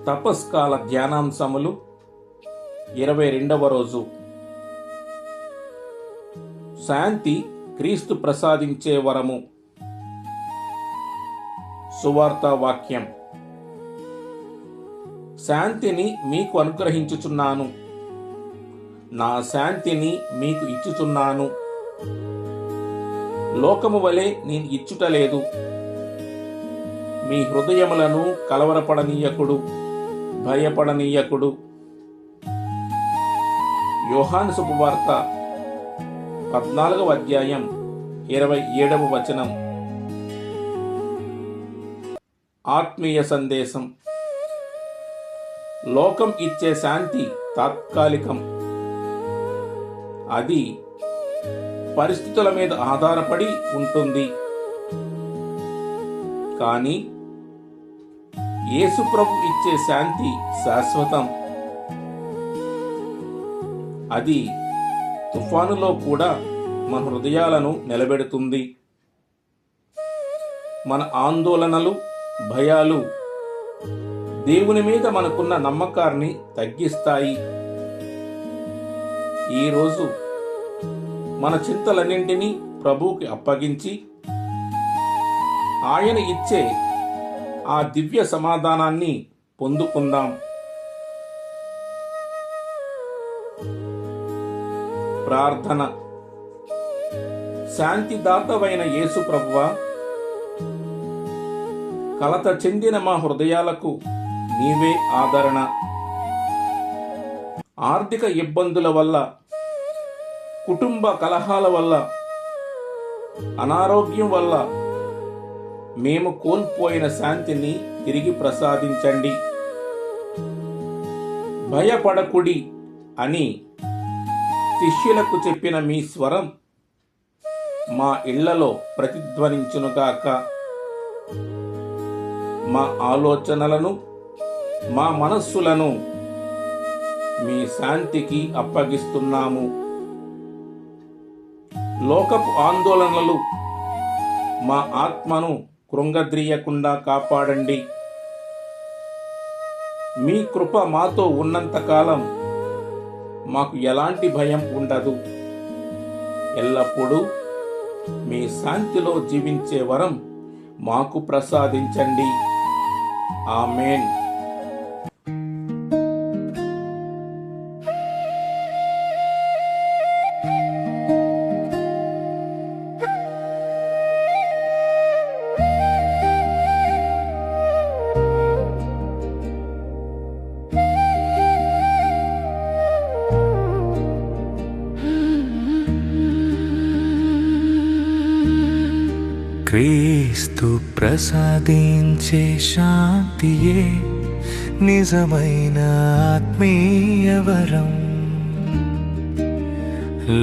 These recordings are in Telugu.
తపస్కాల ధ్యానాంశములు 22వ రోజు. శాంతి క్రీస్తు ప్రసాదించే వరము. సువార్త వాక్యం. శాంతిని మీకు అనుగ్రహించుచున్నాను, నా శాంతిని మీకు ఇచ్చుచున్నాను. లోకము వలె నేను ఇచ్చుటలేదు. మీ హృదయములను కలవరపడనీయకుడు, భయపడనీయకుడు. యోహాను శుభవార్త 14వ అధ్యాయం 27వ వచనం. ఆత్మీయ సందేశం. లోకం ఇచ్చే శాంతి తాత్కాలికం. అది పరిస్థితుల మీద ఆధారపడి ఉంటుంది. కానీ యేసు ప్రభు ఇచ్చే శాంతి శాశ్వతం. అది తుఫానులో కూడా మన హృదయాలను నిలబెడుతుంది. మన ఆందోళనలు, భయాలు దేవుని మీద మనకున్న నమ్మకాన్ని తగ్గిస్తాయి. ఈరోజు మన చింతలన్నింటినీ ప్రభువుకి అప్పగించి ఆయన ఇచ్చే ఆ దివ్య సమాధానాన్ని పొందుకుందాం. ప్రార్థన. శాంతిదాతవైన యేసు ప్రభువా, కలత చెందిన మా హృదయాలకు నీవే ఆదరణ. ఆర్థిక ఇబ్బందుల వల్ల, కుటుంబ కలహాల వల్ల, అనారోగ్యం వల్ల మేము కోల్పోయిన శాంతిని తిరిగి ప్రసాదించండి. భయపడకుడి అని శిష్యులకు చెప్పిన మీ స్వరం మా ఇళ్లలో ప్రతిధ్వనించునుగాక. మా ఆలోచనలను, మా మనస్సులను మీ శాంతికి అప్పగిస్తున్నాము. లోకపు ఆందోళనలు మా ఆత్మను కృంగద్రియకుండా కాపాడండి. మీ కృప మాతో ఉన్నంతకాలం మాకు ఎలాంటి భయం ఉండదు. ఎల్లప్పుడూ మీ శాంతిలో జీవించే వరం మాకు ప్రసాదించండి. ఆమేన్. క్రీస్తు ప్రసాదించే శాంతియే నిజమైన ఆత్మీయ వరం.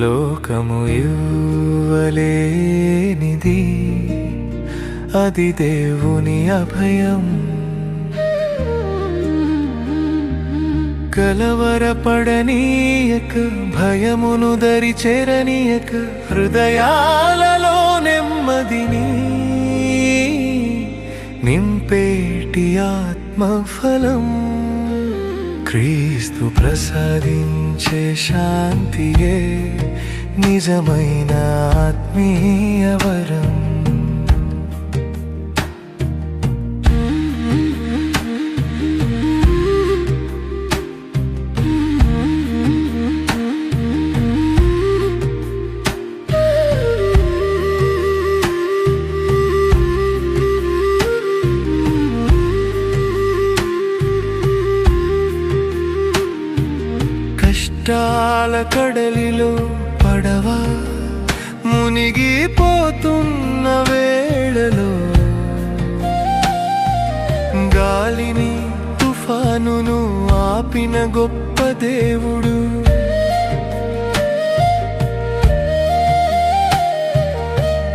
లోకము ఇవ్వలేనిది, అది దేవుని అభయం. కలవరపడనీయక, భయమును దరి చేరనీయక, హృదయాలలో నెమ్మదిని నింపేటి ఆత్మఫలం. క్రీస్తు ప్రసాదించే శాంతియే నిజమైన ఆత్మీయ వరం. కష్టాల కడలిలో పడవ మునిగిపోతున్న వేళలో, గాలిని తుఫానును ఆపిన గొప్ప దేవుడు.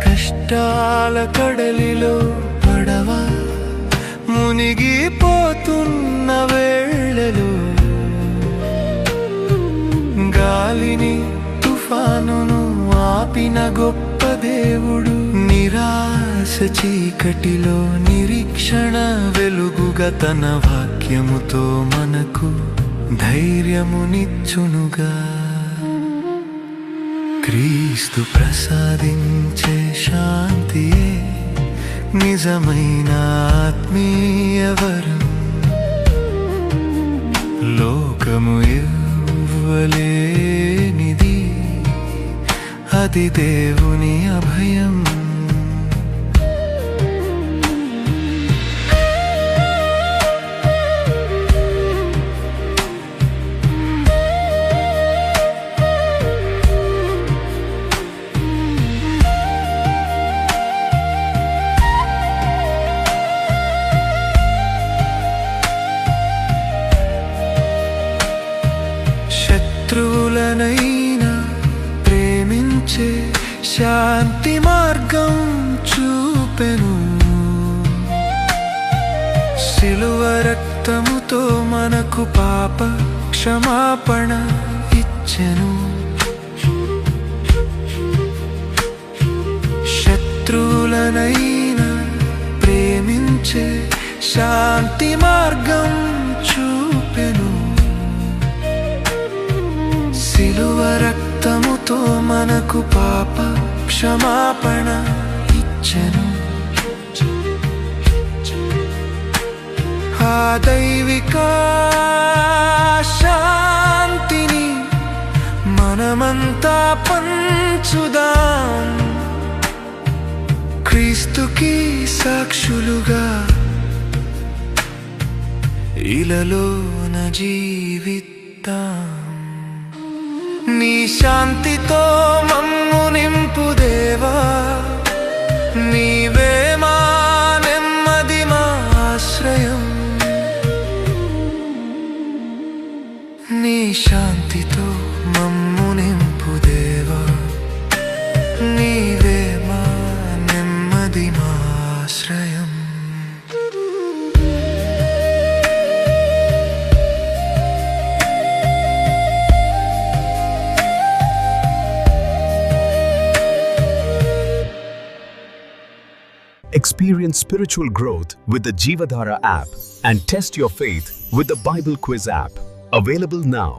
కష్టాల కడలిలో పడవ మునిగిపోతున్న వేళలో, గాలిని తుఫానును ఆపిన గొప్ప దేవుడు. నిరాశ చీకటిలో నిరీక్షణ వెలుగుగా తన వాక్యముతో మనకు ధైర్యమునిచ్చునుగా. క్రీస్తు ప్రసాదించే శాంతియే నిజమైన ఆత్మీయ వరం. లోకము ఇవ్వలేనిది అది దేవుని అభయం. శత్రువులనైనా ప్రేమించే శాంతి మార్గం చూపెను. శిలువ రక్తముతో మనకు పాప క్షమాపణ ఇచ్చెను. శత్రువులనైనా ప్రేమించే శాంతి మార్గం చూపెను. శిలువ రక్తముతో మనకు పాప క్షమాపణ ఇచ్చెను. ఆ దైవిక శాంతిని మనమంతా పంచుదాం. క్రీస్తుకి సాక్షులుగా ఇలలోన జీవిద్దాం. నీ శాంతితో మమ్ము నింపు దేవా, నీవే మా నెమ్మది మా ఆశ్రయం. నీ శాంతితో మమ్ము నింపు దేవా, నీవే మా నెమ్మది మా ఆశ్రయం. Experience spiritual growth with the Jeevadhara app and test your faith with the Bible Quiz app. Available now.